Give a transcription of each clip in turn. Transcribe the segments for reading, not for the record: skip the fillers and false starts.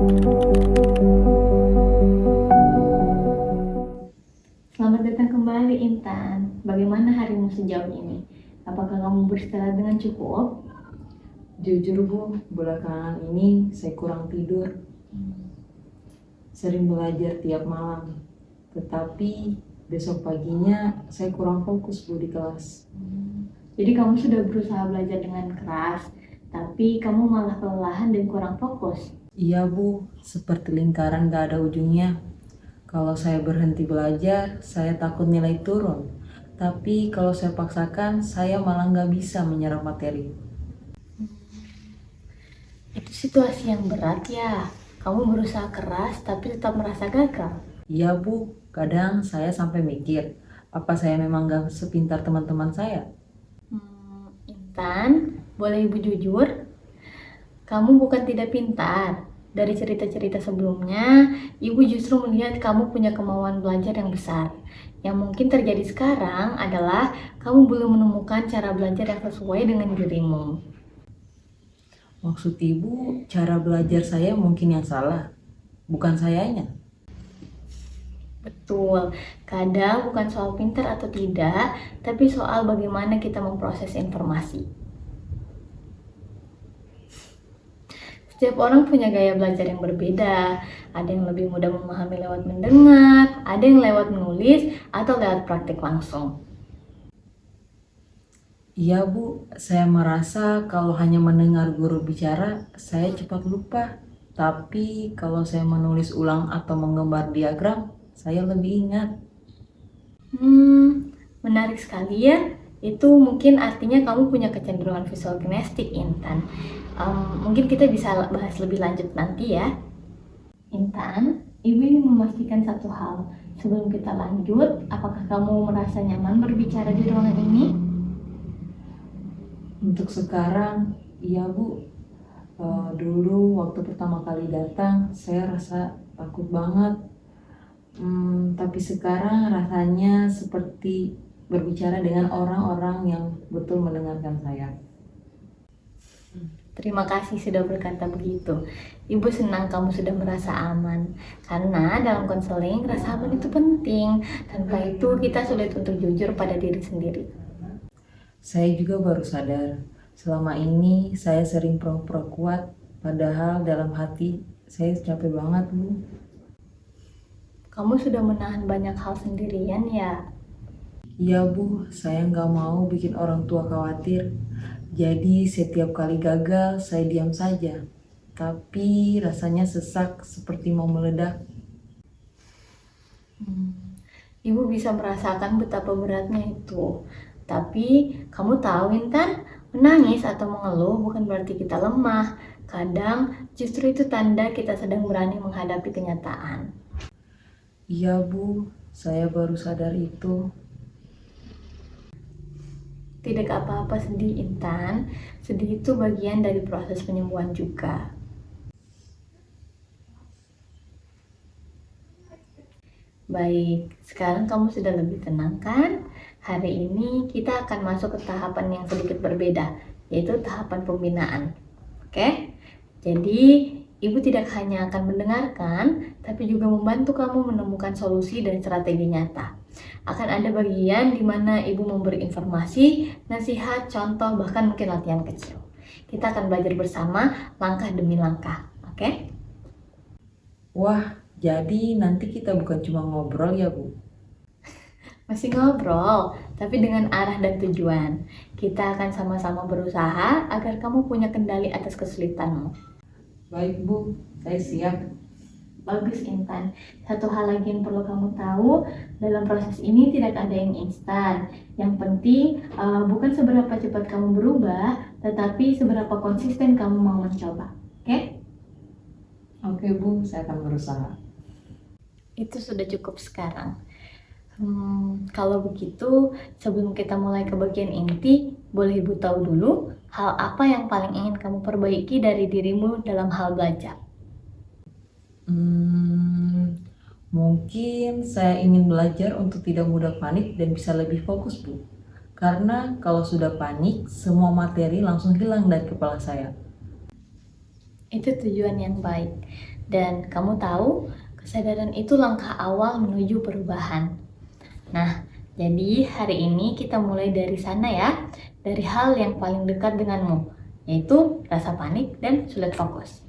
Selamat datang kembali Intan. Bagaimana harimu sejauh ini? Apakah kamu beristirahat dengan cukup? Jujur Bu, belakangan ini saya kurang tidur. Sering belajar tiap malam. Tetapi besok paginya saya kurang fokus Bu di kelas. Jadi kamu sudah berusaha belajar dengan keras, tapi kamu malah kelelahan dan kurang fokus. Iya Bu, seperti lingkaran gak ada ujungnya. Kalau saya berhenti belajar, saya takut nilai turun. Tapi kalau saya paksakan, saya malah gak bisa menyerap materi. Itu situasi yang berat ya. Kamu berusaha keras tapi tetap merasa gagal. Iya Bu, kadang saya sampai mikir, apa saya memang gak sepintar teman-teman saya? Intan, boleh Ibu jujur? Kamu bukan tidak pintar. Dari cerita-cerita sebelumnya, Ibu justru melihat kamu punya kemauan belajar yang besar. Yang mungkin terjadi sekarang adalah kamu belum menemukan cara belajar yang sesuai dengan dirimu. Maksud Ibu, cara belajar saya mungkin yang salah, bukan sayanya. Betul, kadang bukan soal pintar atau tidak, tapi soal bagaimana kita memproses informasi. Setiap orang punya gaya belajar yang berbeda. Ada yang lebih mudah memahami lewat mendengar, ada yang lewat menulis, atau lewat praktik langsung. Iya Bu, saya merasa kalau hanya mendengar guru bicara, saya cepat lupa. Tapi kalau saya menulis ulang atau menggambar diagram, saya lebih ingat. Menarik sekali ya. Itu mungkin artinya kamu punya kecenderungan visual kinestik, Intan. Mungkin kita bisa bahas lebih lanjut nanti ya. Intan, Ibu ingin memastikan satu hal. Sebelum kita lanjut, apakah kamu merasa nyaman berbicara di ruangan ini? Untuk sekarang, iya Bu. Dulu waktu pertama kali datang, saya rasa takut banget. Tapi sekarang rasanya seperti berbicara dengan orang-orang yang betul mendengarkan saya. Terima kasih sudah berkata begitu. Ibu senang kamu sudah merasa aman. Karena dalam konseling, rasa aman itu penting. Tanpa itu kita sulit untuk jujur pada diri sendiri. Saya juga baru sadar, selama ini saya sering pura-pura kuat, padahal dalam hati saya capek banget Bu. Kamu sudah menahan banyak hal sendirian ya? Iya Bu, saya nggak mau bikin orang tua khawatir. Jadi setiap kali gagal saya diam saja. Tapi rasanya sesak seperti mau meledak. Ibu bisa merasakan betapa beratnya itu. Tapi kamu tahu Intan, menangis atau mengeluh bukan berarti kita lemah. Kadang justru itu tanda kita sedang berani menghadapi kenyataan. Iya Bu, saya baru sadar itu. Tidak apa-apa sedih Intan, sedih itu bagian dari proses penyembuhan juga. Baik, sekarang kamu sudah lebih tenang kan? Hari ini kita akan masuk ke tahapan yang sedikit berbeda, yaitu tahapan pembinaan. Oke? Jadi, Ibu tidak hanya akan mendengarkan, tapi juga membantu kamu menemukan solusi dan strategi nyata. Akan ada bagian di mana Ibu memberi informasi, nasihat, contoh, bahkan mungkin latihan kecil. Kita akan belajar bersama langkah demi langkah, oke? Wah, jadi nanti kita bukan cuma ngobrol ya Bu? Masih ngobrol, tapi dengan arah dan tujuan. Kita akan sama-sama berusaha agar kamu punya kendali atas kesulitanmu. Baik Bu, saya siap. Bagus Intan. Satu hal lagi yang perlu kamu tahu, dalam proses ini tidak ada yang instan. Yang penting bukan seberapa cepat kamu berubah, tetapi seberapa konsisten kamu mau mencoba. Oke? Oke Bu, saya akan berusaha. Itu sudah cukup sekarang. Kalau begitu, sebelum kita mulai ke bagian inti, boleh Ibu tahu dulu hal apa yang paling ingin kamu perbaiki dari dirimu dalam hal belajar? Mungkin saya ingin belajar untuk tidak mudah panik dan bisa lebih fokus Bu. Karena kalau sudah panik, semua materi langsung hilang dari kepala saya. Itu tujuan yang baik. Dan kamu tahu, kesadaran itu langkah awal menuju perubahan. Nah, jadi hari ini kita mulai dari sana ya, dari hal yang paling dekat denganmu, yaitu rasa panik dan sulit fokus.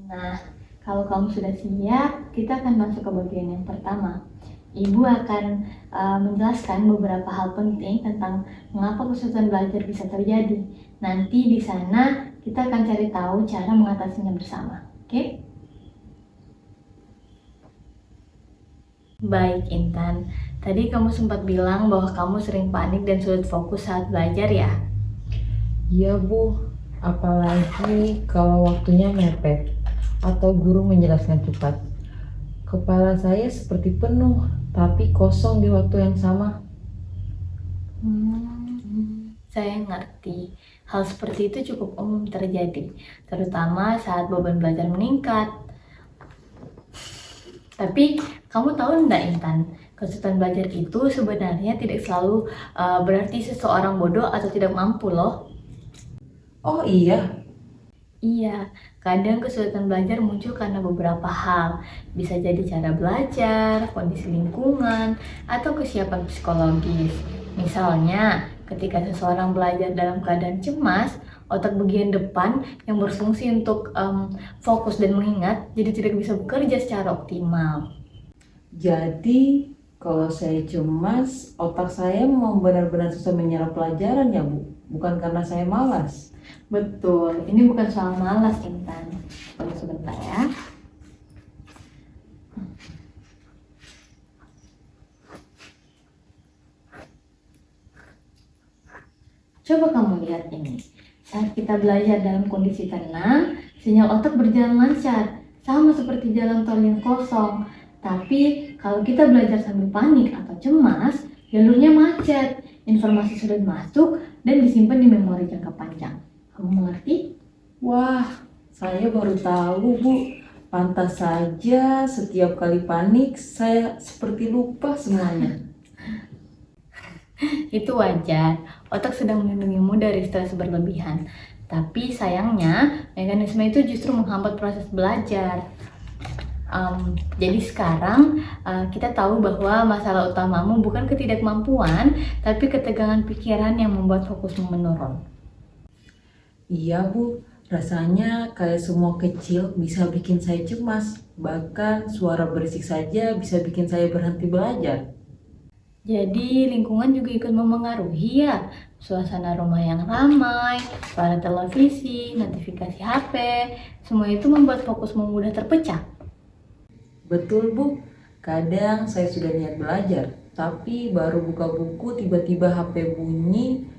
Nah, kalau kamu sudah siap, kita akan masuk ke bagian yang pertama. Ibu akan menjelaskan beberapa hal penting tentang mengapa kesulitan belajar bisa terjadi. Nanti di sana kita akan cari tahu cara mengatasinya bersama. Oke? Baik, Intan. Tadi kamu sempat bilang bahwa kamu sering panik dan sulit fokus saat belajar ya? Iya Bu, apalagi kalau waktunya mepet atau guru menjelaskan cepat. Kepala saya seperti penuh, tapi kosong di waktu yang sama. Saya ngerti. Hal seperti itu cukup umum terjadi, terutama saat beban belajar meningkat. Tapi kamu tahu enggak, Intan? Kesulitan belajar itu sebenarnya tidak selalu berarti seseorang bodoh atau tidak mampu loh. Oh iya, Iya, kadang kesulitan belajar muncul karena beberapa hal. Bisa jadi cara belajar, kondisi lingkungan, atau kesiapan psikologis. Misalnya, ketika seseorang belajar dalam keadaan cemas, otak bagian depan yang berfungsi untuk fokus dan mengingat, jadi tidak bisa bekerja secara optimal. jadi kalau saya cemas, otak saya mau benar-benar susah menyerap pelajaran ya Bu, bukan karena saya malas. Betul, ini bukan soal malas, Intan. Tunggu sebentar ya. Coba kamu lihat ini. Saat kita belajar dalam kondisi tenang, sinyal otak berjalan lancar, sama seperti jalan tol yang kosong. Tapi kalau kita belajar sambil panik atau cemas, jalurnya macet, informasi sulit masuk dan disimpan di memori jangka panjang. Kamu mengerti? Wah, saya baru tahu Bu. Pantas saja setiap kali panik saya seperti lupa semuanya. Itu wajar, otak sedang melindungimu dari stres berlebihan. Tapi sayangnya, mekanisme itu justru menghambat proses belajar. Jadi sekarang kita tahu bahwa masalah utamamu bukan ketidakmampuan, tapi ketegangan pikiran yang membuat fokusmu menurun. Iya Bu, rasanya kayak semua kecil bisa bikin saya cemas. Bahkan suara berisik saja bisa bikin saya berhenti belajar. Jadi lingkungan juga ikut memengaruhi ya. Suasana rumah yang ramai, suara televisi, notifikasi HP, semua itu membuat fokusmu mudah terpecah. Betul Bu, kadang saya sudah niat belajar, tapi baru buka buku tiba-tiba HP bunyi,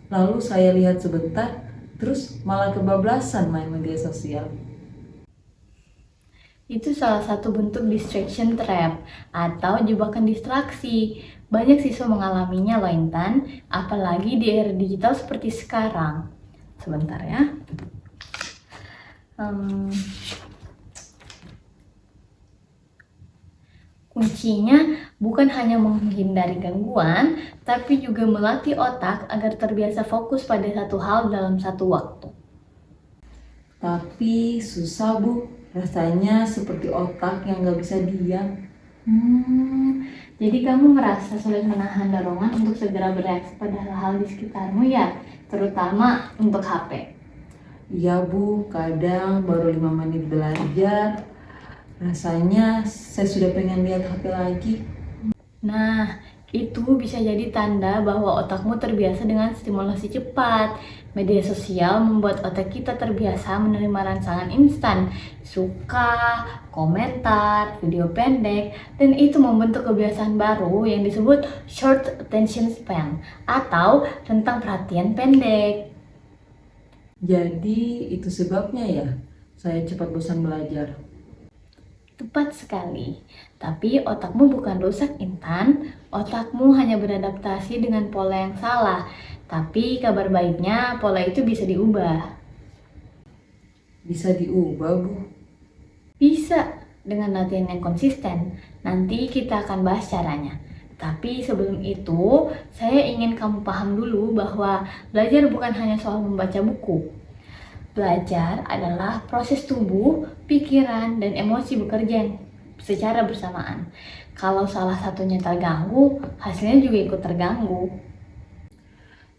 lalu saya lihat sebentar, terus malah kebablasan main media sosial. Itu salah satu bentuk distraction trap atau jebakan distraksi. Banyak siswa mengalaminya loh, Intan, apalagi di era digital seperti sekarang. Sebentar ya. Kuncinya bukan hanya menghindari gangguan, tapi juga melatih otak agar terbiasa fokus pada satu hal dalam satu waktu. Tapi susah Bu, rasanya seperti otak yang gak bisa diam. Jadi kamu merasa sulit menahan dorongan untuk segera bereaksi pada hal-hal di sekitarmu ya, terutama untuk HP. Iya Bu, kadang baru 5 menit belajar, rasanya saya sudah pengen lihat HP lagi. Nah, itu bisa jadi tanda bahwa otakmu terbiasa dengan stimulasi cepat. Media sosial membuat otak kita terbiasa menerima rangsangan instan, suka, komentar, video pendek, dan itu membentuk kebiasaan baru yang disebut short attention span atau rentang perhatian pendek. Jadi itu sebabnya ya, saya cepat bosan belajar. Tepat sekali. Tapi otakmu bukan rusak, Intan. Otakmu hanya beradaptasi dengan pola yang salah. Tapi kabar baiknya, pola itu bisa diubah. Bisa diubah Bu? Bisa dengan latihan yang konsisten. Nanti kita akan bahas caranya. Tapi sebelum itu, saya ingin kamu paham dulu bahwa belajar bukan hanya soal membaca buku. Belajar adalah proses tubuh, pikiran, dan emosi bekerja secara bersamaan. Kalau salah satunya terganggu, hasilnya juga ikut terganggu.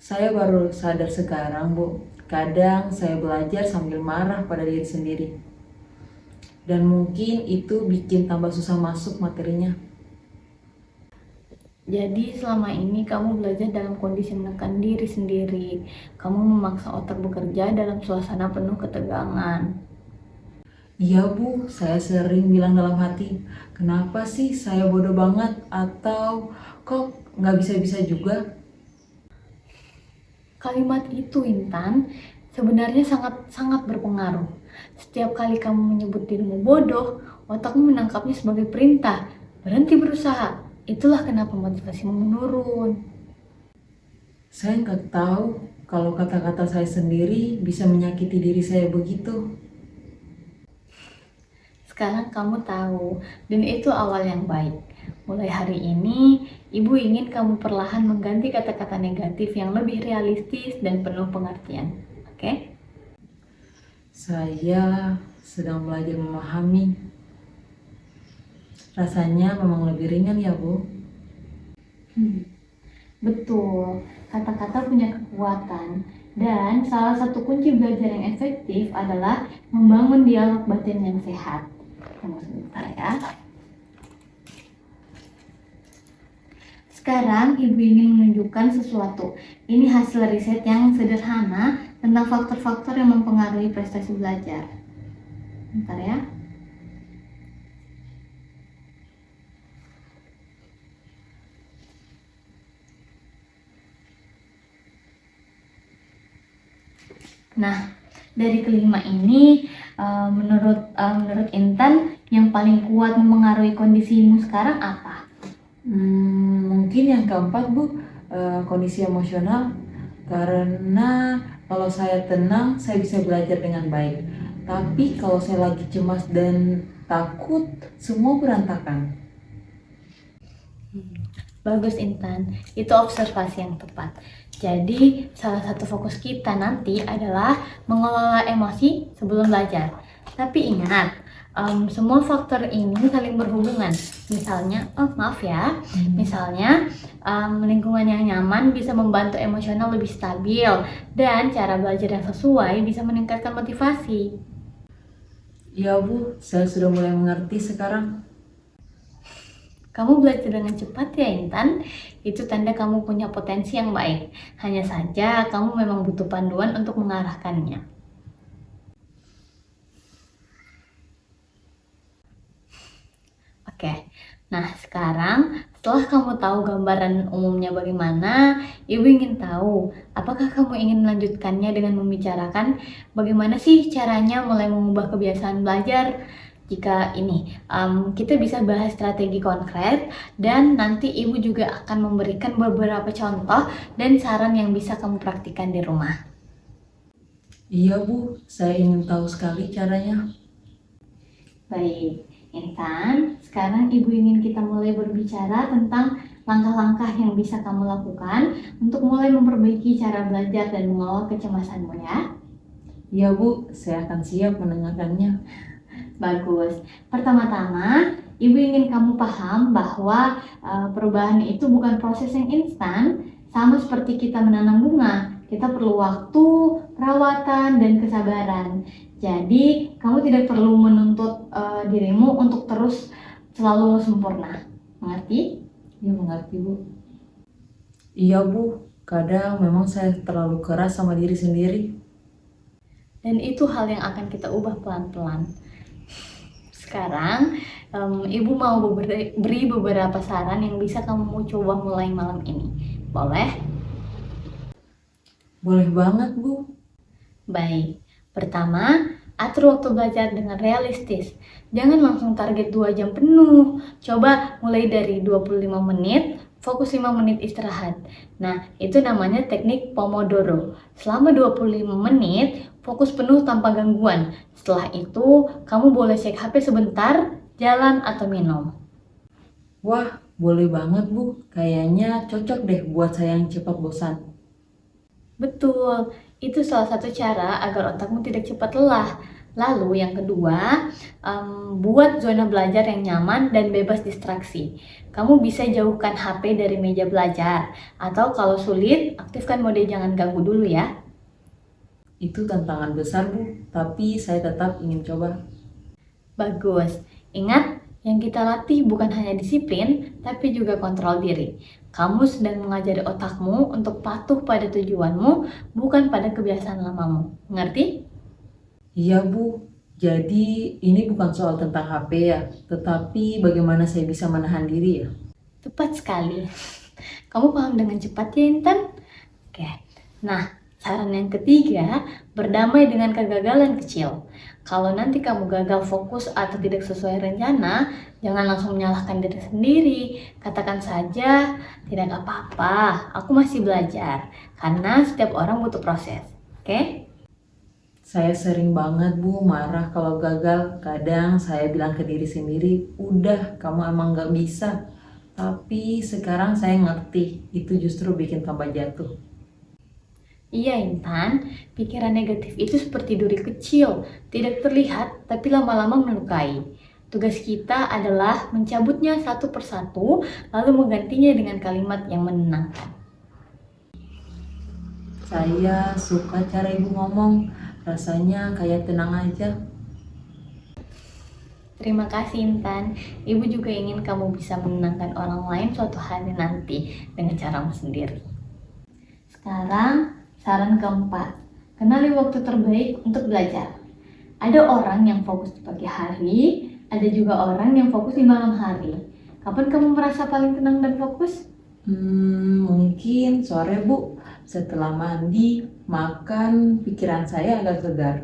Saya baru sadar sekarang, Bu. Kadang saya belajar sambil marah pada diri sendiri. Dan mungkin itu bikin tambah susah masuk materinya. Jadi selama ini kamu belajar dalam kondisi menekan diri sendiri. Kamu memaksa otak bekerja dalam suasana penuh ketegangan. Iya, Bu, saya sering bilang dalam hati, kenapa sih saya bodoh banget? Atau kok nggak bisa-bisa juga? Kalimat itu, Intan, sebenarnya sangat berpengaruh. Setiap kali kamu menyebut dirimu bodoh, otakmu menangkapnya sebagai perintah. Berhenti berusaha. Itulah kenapa motivasimu menurun. Saya nggak tahu kalau kata-kata saya sendiri bisa menyakiti diri saya begitu. Sekarang kamu tahu, dan itu awal yang baik. Mulai hari ini, Ibu ingin kamu perlahan mengganti kata-kata negatif yang lebih realistis dan penuh pengertian. Oke? Saya sedang belajar memahami. Rasanya memang lebih ringan ya, Bu. Betul, kata-kata punya kekuatan. Dan salah satu kunci belajar yang efektif adalah membangun dialog batin yang sehat. Tunggu sebentar ya. Sekarang Ibu ingin menunjukkan sesuatu. Ini hasil riset yang sederhana tentang faktor-faktor yang mempengaruhi prestasi belajar. Bentar ya. Nah, dari kelima ini, menurut Intan, yang paling kuat mempengaruhi kondisimu sekarang apa? Mungkin yang keempat, Bu, kondisi emosional. Karena kalau saya tenang, saya bisa belajar dengan baik. Tapi kalau saya lagi cemas dan takut, semua berantakan. Bagus, Intan, itu observasi yang tepat. Jadi, salah satu fokus kita nanti adalah mengelola emosi sebelum belajar. Tapi ingat, semua faktor ini saling berhubungan. Misalnya, misalnya lingkungan yang nyaman bisa membantu emosional lebih stabil, dan cara belajar yang sesuai bisa meningkatkan motivasi. Ya, Bu, saya sudah mulai mengerti sekarang. Kamu belajar dengan cepat ya, Intan. Itu tanda kamu punya potensi yang baik. Hanya saja kamu memang butuh panduan untuk mengarahkannya. Oke, nah sekarang setelah kamu tahu gambaran umumnya bagaimana, Ibu ingin tahu apakah kamu ingin melanjutkannya dengan membicarakan bagaimana sih caranya mulai mengubah kebiasaan belajar. Jika ini, kita bisa bahas strategi konkret, dan nanti Ibu juga akan memberikan beberapa contoh dan saran yang bisa kamu praktikkan di rumah. Iya, Bu, saya ingin tahu sekali caranya. Baik, Intan, sekarang Ibu ingin kita mulai berbicara tentang langkah-langkah yang bisa kamu lakukan untuk mulai memperbaiki cara belajar dan mengelola kecemasanmu ya. Iya, Bu, saya akan siap mendengarkannya. Bagus. Pertama-tama, Ibu ingin kamu paham bahwa perubahan itu bukan proses yang instan, sama seperti kita menanam bunga. Kita perlu waktu, perawatan, dan kesabaran. Jadi, kamu tidak perlu menuntut dirimu untuk terus selalu sempurna. Mengerti? Iya, mengerti, Bu. Iya, Bu, kadang memang saya terlalu keras sama diri sendiri. Dan itu hal yang akan kita ubah pelan-pelan. Sekarang, Ibu mau beri beberapa saran yang bisa kamu coba mulai malam ini. Boleh? Boleh banget, Bu. Baik. Pertama, atur waktu belajar dengan realistis. Jangan langsung target 2 jam penuh. Coba mulai dari 25 menit, fokus 5 menit istirahat. Nah, itu namanya teknik Pomodoro. Selama 25 menit, fokus penuh tanpa gangguan. Setelah itu, kamu boleh cek HP sebentar, jalan, atau minum. Wah, Boleh banget Bu, kayaknya cocok deh buat saya yang cepat bosan. Betul, itu salah satu cara agar otakmu tidak cepat lelah. Lalu yang kedua, buat zona belajar yang nyaman dan bebas distraksi. Kamu bisa jauhkan HP dari meja belajar, atau kalau sulit, aktifkan mode jangan ganggu dulu ya. Itu tantangan besar Bu, tapi saya tetap ingin coba. Bagus. Ingat, yang kita latih bukan hanya disiplin, tapi juga kontrol diri. Kamu sedang mengajari otakmu untuk patuh pada tujuanmu, bukan pada kebiasaan lamamu. Ngerti? Iya Bu, jadi ini bukan soal tentang HP ya, tetapi bagaimana saya bisa menahan diri ya. Tepat sekali. Kamu paham dengan cepat ya, Intan? Oke. Nah, saran yang ketiga, berdamai dengan kegagalan kecil. Kalau nanti kamu gagal fokus atau tidak sesuai rencana, jangan langsung menyalahkan diri sendiri. Katakan saja, tidak apa-apa, aku masih belajar. Karena setiap orang butuh proses. Oke? Saya sering banget Bu marah kalau gagal. Kadang saya bilang ke diri sendiri, udah kamu emang gak bisa. Tapi sekarang saya ngerti, itu justru bikin tambah jatuh. Iya Intan, pikiran negatif itu seperti duri kecil, tidak terlihat tapi lama-lama melukai. Tugas kita adalah mencabutnya satu persatu, lalu menggantinya dengan kalimat yang menenangkan. Saya suka cara Ibu ngomong, rasanya kayak tenang aja. Terima kasih Intan, Ibu juga ingin kamu bisa menenangkan orang lain suatu hari nanti dengan caramu sendiri. Sekarang, saran keempat, kenali waktu terbaik untuk belajar. Ada orang yang fokus di pagi hari, ada juga orang yang fokus di malam hari. Kapan kamu merasa paling tenang dan fokus? Mungkin sore Bu, setelah mandi, makan, pikiran saya agak segar.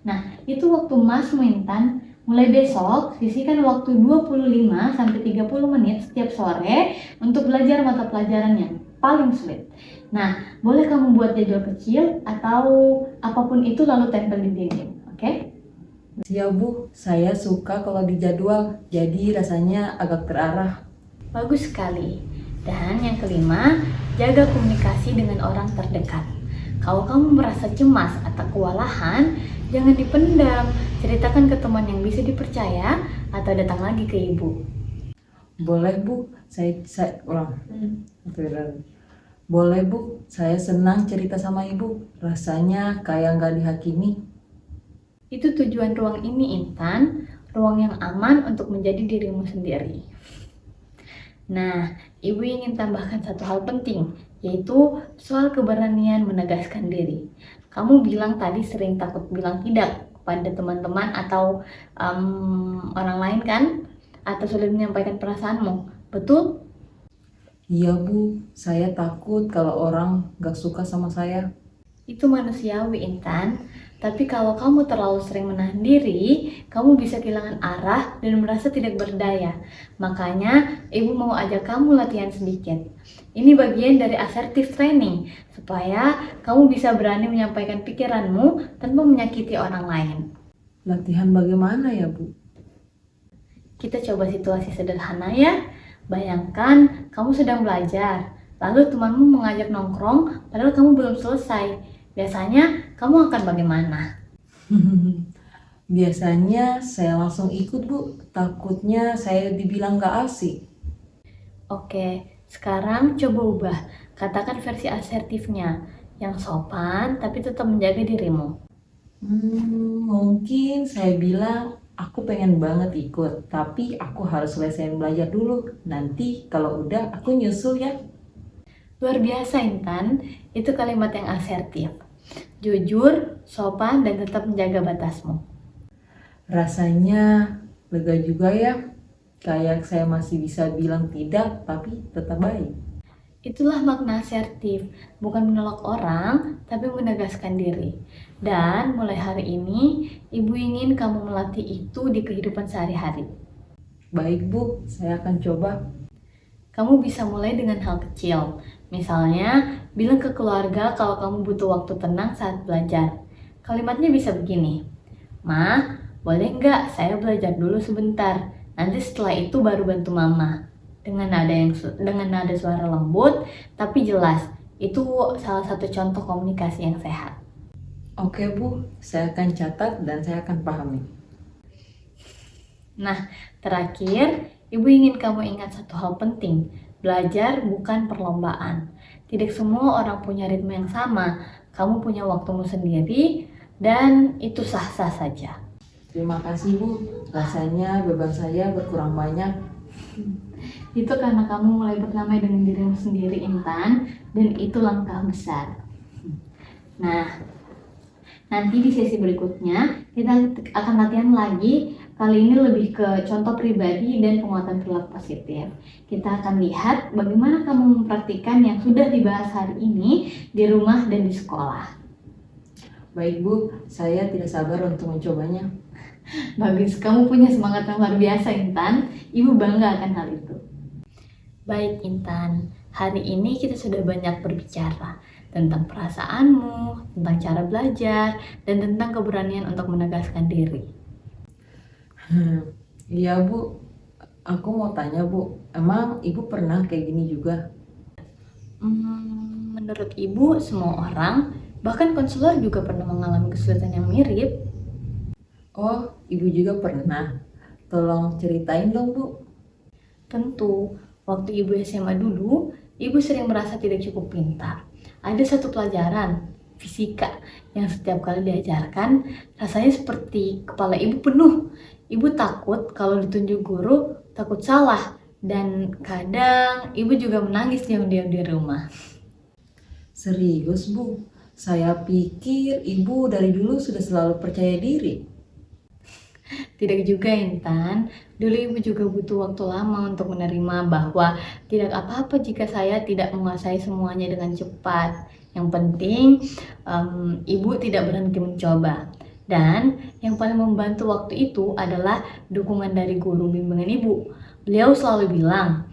Nah, itu waktu Mas Intan. Mulai besok, sisihkan waktu 25-30 menit setiap sore untuk belajar mata pelajaran yang paling sulit. Nah, boleh kamu buat jadwal kecil atau apapun itu lalu tempel di dinding, oke? Ya Bu, saya suka kalau dijadwal, jadi rasanya agak terarah. Bagus sekali. Dan yang kelima, jaga komunikasi dengan orang terdekat. Kalau kamu merasa cemas atau kewalahan, jangan dipendam. Ceritakan ke teman yang bisa dipercaya atau datang lagi ke ibu. Boleh Bu, Boleh Bu, saya senang cerita sama Ibu. Rasanya kayak nggak dihakimi. Itu tujuan ruang ini, Intan. Ruang yang aman untuk menjadi dirimu sendiri. Nah, Ibu ingin tambahkan satu hal penting, yaitu soal keberanian menegaskan diri. Kamu bilang tadi sering takut bilang tidak kepada teman-teman atau orang lain kan? Atau sulit menyampaikan perasaanmu, betul? Iya Bu, saya takut kalau orang gak suka sama saya. Itu manusiawi Intan, tapi kalau kamu terlalu sering menahan diri, kamu bisa kehilangan arah dan merasa tidak berdaya. Makanya ibu mau ajak kamu latihan sedikit. Ini bagian dari assertive training, supaya kamu bisa berani menyampaikan pikiranmu tanpa menyakiti orang lain. Latihan bagaimana ya Bu? Kita coba situasi sederhana ya. Bayangkan kamu sedang belajar, lalu temanmu mengajak nongkrong padahal kamu belum selesai. Biasanya kamu akan bagaimana? Biasanya saya langsung ikut Bu, takutnya saya dibilang gak asik. Oke, sekarang coba ubah. Katakan versi asertifnya, yang sopan tapi tetap menjaga dirimu. Mungkin saya bilang, aku pengen banget ikut, tapi aku harus selesaiin belajar dulu. Nanti kalau udah aku nyusul ya. Luar biasa Intan, itu kalimat yang asertif. Jujur, sopan, dan tetap menjaga batasmu. Rasanya lega juga ya, kayak saya masih bisa bilang tidak, tapi tetap baik. Itulah makna asertif, bukan menolak orang, tapi menegaskan diri. Dan mulai hari ini, Ibu ingin kamu melatih itu di kehidupan sehari-hari. Baik Bu, saya akan coba. Kamu bisa mulai dengan hal kecil. Misalnya, bilang ke keluarga kalau kamu butuh waktu tenang saat belajar. Kalimatnya bisa begini, "Ma, boleh nggak saya belajar dulu sebentar? Nanti setelah itu baru bantu Mama." dengan nada suara lembut tapi jelas. Itu salah satu contoh komunikasi yang sehat. Oke Bu, saya akan catat dan saya akan pahami. Nah, terakhir, Ibu ingin kamu ingat satu hal penting. Belajar bukan perlombaan. Tidak semua orang punya ritme yang sama. Kamu punya waktumu sendiri dan itu sah-sah saja. Terima kasih Bu, rasanya beban saya berkurang banyak. Itu karena kamu mulai berdamai dengan dirimu sendiri, Intan, dan itu langkah besar. Nah, nanti di sesi berikutnya kita akan latihan lagi. Kali ini lebih ke contoh pribadi dan penguatan perilaku positif. Kita akan lihat bagaimana kamu mempraktikkan yang sudah dibahas hari ini di rumah dan di sekolah. Baik Bu, saya tidak sabar untuk mencobanya. Bagus, kamu punya semangat yang luar biasa, Intan. Ibu bangga akan hal itu. Baik, Intan. Hari ini kita sudah banyak berbicara tentang perasaanmu, tentang cara belajar, dan tentang keberanian untuk menegaskan diri. Iya Bu, aku mau tanya Bu, emang Ibu pernah kayak gini juga? Menurut Ibu, semua orang, bahkan konselor juga pernah mengalami kesulitan yang mirip. Oh, Ibu juga pernah. Tolong ceritain dong Bu. Tentu, waktu Ibu SMA dulu, Ibu sering merasa tidak cukup pintar. Ada satu pelajaran, fisika, yang setiap kali diajarkan, rasanya seperti kepala Ibu penuh. Ibu takut kalau ditunjuk guru, takut salah. Dan kadang Ibu juga menangis diam-diam di rumah. Serius Bu, saya pikir Ibu dari dulu sudah selalu percaya diri. Tidak juga, Intan. Dulu Ibu juga butuh waktu lama untuk menerima bahwa tidak apa-apa jika saya tidak menguasai semuanya dengan cepat. Yang penting, Ibu tidak berhenti mencoba. Dan yang paling membantu waktu itu adalah dukungan dari guru bimbingan Ibu. Beliau selalu bilang,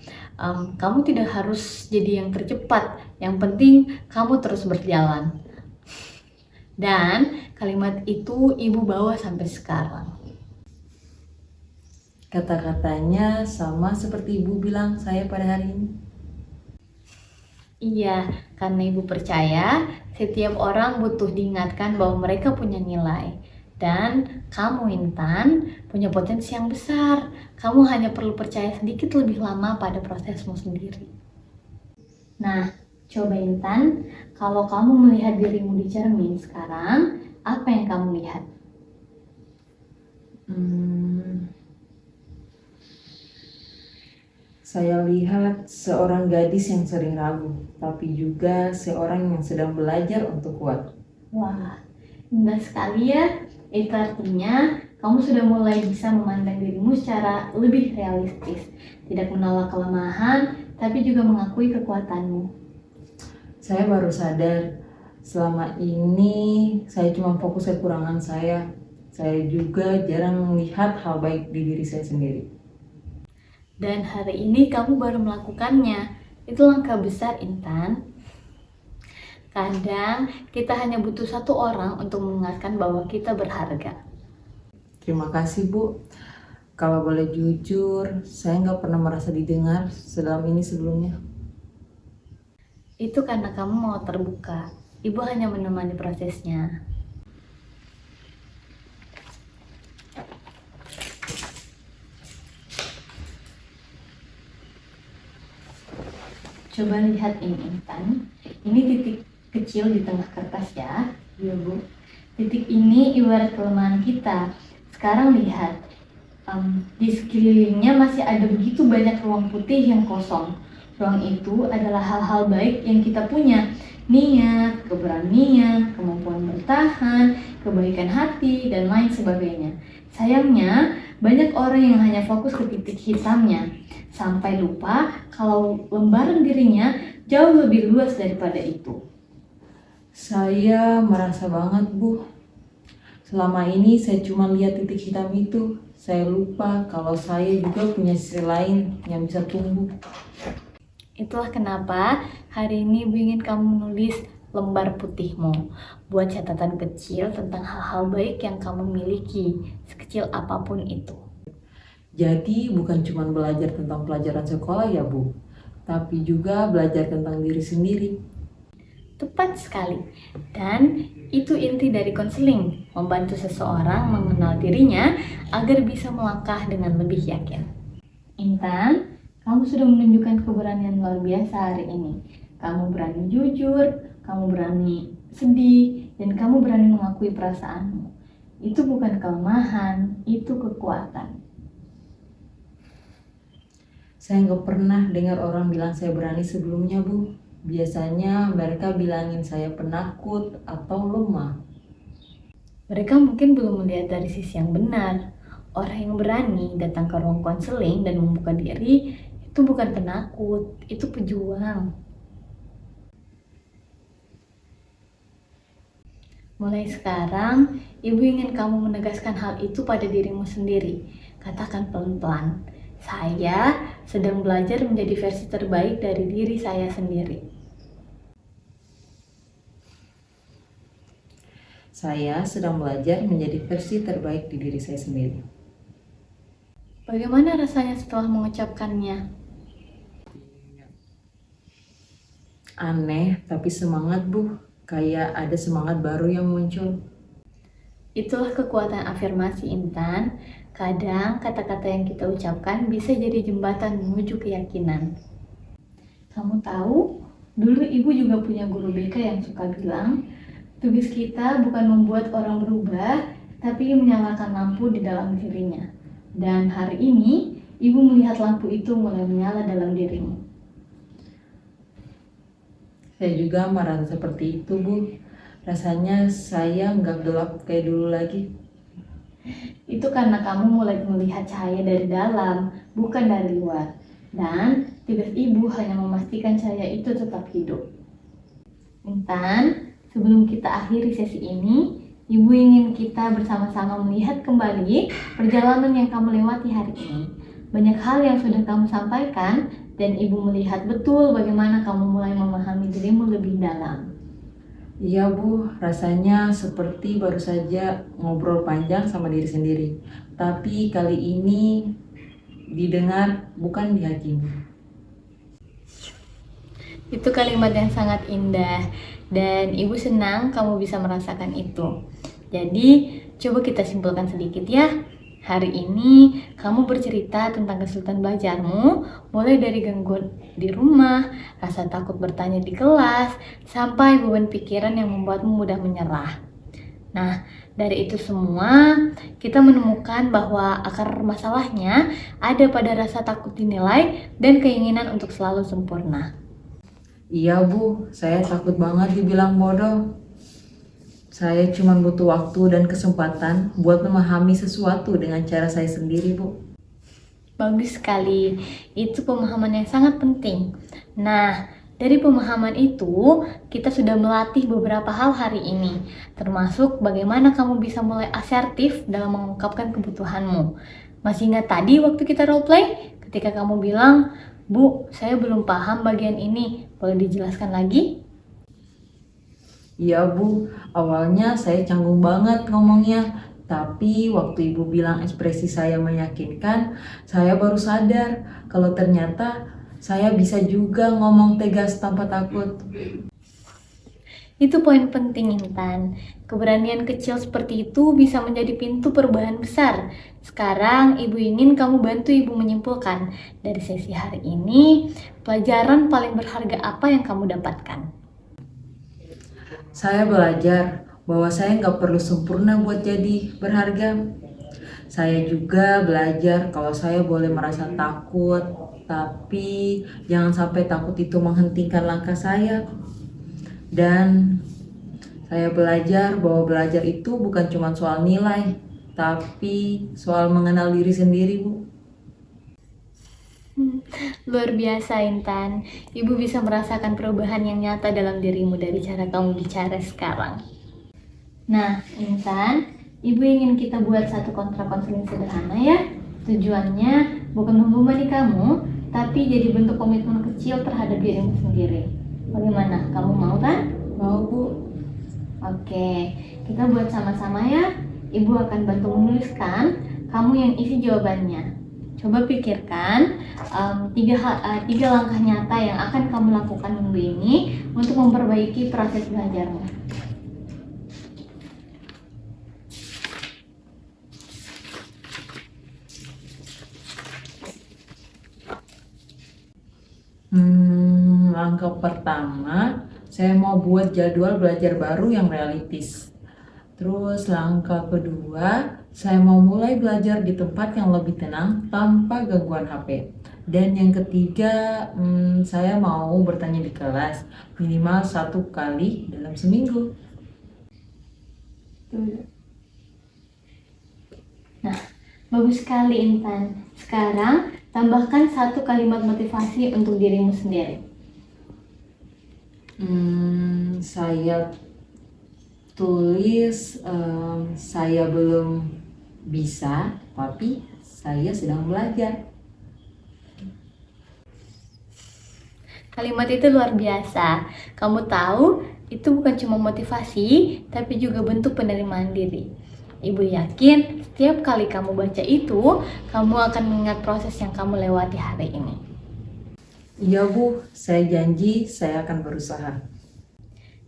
kamu tidak harus jadi yang tercepat, yang penting kamu terus berjalan. Dan kalimat itu Ibu bawa sampai sekarang. Kata-katanya sama seperti Ibu bilang saya pada hari ini. Iya, karena Ibu percaya setiap orang butuh diingatkan bahwa mereka punya nilai. Dan kamu, Intan, punya potensi yang besar. Kamu hanya perlu percaya sedikit lebih lama pada prosesmu sendiri. Nah, coba Intan, kalau kamu melihat dirimu di cermin sekarang, apa yang kamu lihat? Saya lihat seorang gadis yang sering ragu, tapi juga seorang yang sedang belajar untuk kuat. Wah, indah sekali ya. Itu artinya kamu sudah mulai bisa memandang dirimu secara lebih realistis. Tidak menolak kelemahan, tapi juga mengakui kekuatanmu. Saya baru sadar, selama ini saya cuma fokus kekurangan saya. Saya juga jarang melihat hal baik di diri saya sendiri. Dan hari ini kamu baru melakukannya. Itu langkah besar, Intan. Kadang kita hanya butuh satu orang untuk mengingatkan bahwa kita berharga. Terima kasih Bu. Kalau boleh jujur, saya nggak pernah merasa didengar sedalam ini sebelumnya. Itu karena kamu mau terbuka. Ibu hanya menemani prosesnya. Coba lihat ini, Intan. Ini titik kecil di tengah kertas ya, iya Bu. Titik ini ibarat kelemahan kita. Sekarang lihat, di sekelilingnya masih ada begitu banyak ruang putih yang kosong. Ruang itu adalah hal-hal baik yang kita punya. Niat, keberanian, kemampuan bertahan, kebaikan hati, dan lain sebagainya. Sayangnya, banyak orang yang hanya fokus ke titik hitamnya, sampai lupa kalau lembaran dirinya jauh lebih luas daripada itu. Saya merasa banget Bu. Selama ini saya cuma lihat titik hitam itu. Saya lupa kalau saya juga punya sisi lain yang bisa tumbuh. Itulah kenapa hari ini Ibu ingin kamu menulis lembar putihmu. Buat catatan kecil tentang hal-hal baik yang kamu miliki, sekecil apapun itu. Jadi bukan cuma belajar tentang pelajaran sekolah ya Bu, tapi juga belajar tentang diri sendiri. Tepat sekali. Dan itu inti dari konseling, membantu seseorang mengenal dirinya agar bisa melangkah dengan lebih yakin. Intan, kamu sudah menunjukkan keberanian luar biasa hari ini. Kamu berani jujur, kamu berani sedih, dan kamu berani mengakui perasaanmu. Itu bukan kelemahan, itu kekuatan. Saya nggak pernah dengar orang bilang saya berani sebelumnya Bu. Biasanya mereka bilangin saya penakut atau lemah. Mereka mungkin belum melihat dari sisi yang benar. Orang yang berani datang ke ruang konseling dan membuka diri itu bukan penakut, itu pejuang. Mulai sekarang, Ibu ingin kamu menegaskan hal itu pada dirimu sendiri. Katakan pelan-pelan, saya sedang belajar menjadi versi terbaik dari diri saya sendiri. Saya sedang belajar menjadi versi terbaik di diri saya sendiri. Bagaimana rasanya setelah mengucapkannya? Aneh, tapi semangat Bu. Kayak ada semangat baru yang muncul. Itulah kekuatan afirmasi, Intan. Kadang kata-kata yang kita ucapkan bisa jadi jembatan menuju keyakinan. Kamu tahu, dulu Ibu juga punya guru BK yang suka bilang, tugas kita bukan membuat orang berubah, tapi menyalakan lampu di dalam dirinya. Dan hari ini, Ibu melihat lampu itu mulai menyala dalam dirimu. Saya juga merasa seperti itu Bu. Rasanya saya nggak gelap kayak dulu lagi. Itu karena kamu mulai melihat cahaya dari dalam, bukan dari luar. Dan tugas Ibu hanya memastikan cahaya itu tetap hidup. Intan, sebelum kita akhiri sesi ini, Ibu ingin kita bersama-sama melihat kembali perjalanan yang kamu lewati hari ini. Banyak hal yang sudah kamu sampaikan, dan Ibu melihat betul bagaimana kamu mulai memahami dirimu lebih dalam. Iya Bu, rasanya seperti baru saja ngobrol panjang sama diri sendiri. Tapi kali ini didengar bukan dihakimi. Itu kalimat yang sangat indah, dan Ibu senang kamu bisa merasakan itu. Jadi, coba kita simpulkan sedikit ya. Hari ini kamu bercerita tentang kesulitan belajarmu, mulai dari gangguan di rumah, rasa takut bertanya di kelas, sampai beban pikiran yang membuatmu mudah menyerah. Nah, dari itu semua, kita menemukan bahwa akar masalahnya ada pada rasa takut dinilai dan keinginan untuk selalu sempurna. Iya Bu, saya takut banget dibilang bodoh. Saya cuma butuh waktu dan kesempatan buat memahami sesuatu dengan cara saya sendiri Bu. Bagus sekali, itu pemahaman yang sangat penting. Nah, dari pemahaman itu, kita sudah melatih beberapa hal hari ini, termasuk bagaimana kamu bisa mulai asertif dalam mengungkapkan kebutuhanmu. Masih ingat tadi waktu kita roleplay? Ketika kamu bilang, Bu, saya belum paham bagian ini, boleh dijelaskan lagi? Iya Bu, awalnya saya canggung banget ngomongnya. Tapi waktu Ibu bilang ekspresi saya meyakinkan, saya baru sadar kalau ternyata saya bisa juga ngomong tegas tanpa takut. Itu poin penting, Intan. Keberanian kecil seperti itu bisa menjadi pintu perubahan besar. Sekarang, Ibu ingin kamu bantu Ibu menyimpulkan dari sesi hari ini, pelajaran paling berharga apa yang kamu dapatkan. Saya belajar bahwa saya nggak perlu sempurna buat jadi berharga. Saya juga belajar kalau saya boleh merasa takut, tapi jangan sampai takut itu menghentikan langkah saya. Dan saya belajar bahwa belajar itu bukan cuma soal nilai, tapi soal mengenal diri sendiri, Bu. Luar biasa, Intan. Ibu bisa merasakan perubahan yang nyata dalam dirimu dari cara kamu bicara sekarang. Nah, Intan, Ibu ingin kita buat satu kontrak konseling sederhana ya. Tujuannya bukan membebani kamu, tapi jadi bentuk komitmen kecil terhadap dirimu sendiri. Bagaimana? Kamu mau kan? Mau, Bu. Oke, kita buat sama-sama ya. Ibu akan bantu menuliskan, kamu yang isi jawabannya. Coba pikirkan tiga langkah nyata yang akan kamu lakukan minggu ini untuk memperbaiki proses belajarmu. Langkah pertama, saya mau buat jadwal belajar baru yang realistis. Terus langkah kedua, saya mau mulai belajar di tempat yang lebih tenang tanpa gangguan HP. Dan yang ketiga, saya mau bertanya di kelas minimal 1 kali dalam seminggu. Nah, bagus sekali Intan. Sekarang tambahkan 1 kalimat motivasi untuk dirimu sendiri. Saya tulis, saya belum bisa, tapi saya sedang belajar. Kalimat itu luar biasa. Kamu tahu, itu bukan cuma motivasi, tapi juga bentuk penerimaan diri. Ibu yakin setiap kali kamu baca itu, kamu akan mengingat proses yang kamu lewati hari ini. Iya Bu, saya janji saya akan berusaha.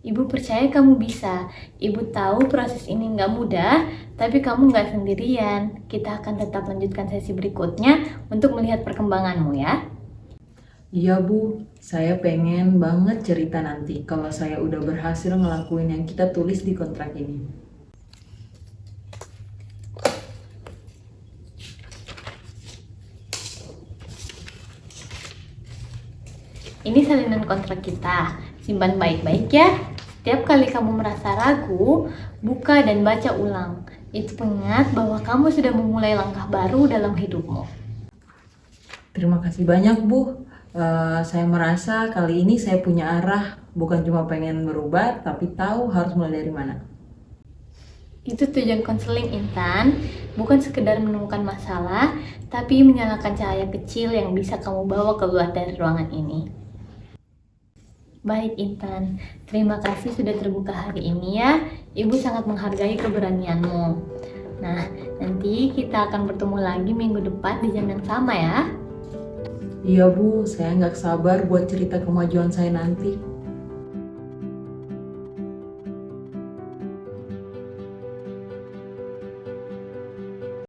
Ibu percaya kamu bisa. Ibu tahu proses ini nggak mudah, tapi kamu nggak sendirian. Kita akan tetap lanjutkan sesi berikutnya untuk melihat perkembanganmu ya. Iya Bu, saya pengen banget cerita nanti kalau saya udah berhasil ngelakuin yang kita tulis di kontrak ini. Ini salinan kontrak kita. Simpan baik-baik ya. Setiap kali kamu merasa ragu, buka dan baca ulang. Itu pengingat bahwa kamu sudah memulai langkah baru dalam hidupmu. Terima kasih banyak Bu. Saya merasa kali ini saya punya arah, bukan cuma pengen berubah, tapi tahu harus mulai dari mana. Itu tujuan konseling Intan, bukan sekedar menemukan masalah, tapi menyalakan cahaya kecil yang bisa kamu bawa keluar dari ruangan ini. Baik Intan, terima kasih sudah terbuka hari ini ya. Ibu sangat menghargai keberanianmu. Nah, nanti kita akan bertemu lagi minggu depan di jam yang sama ya. Iya Bu, saya nggak sabar buat cerita kemajuan saya nanti.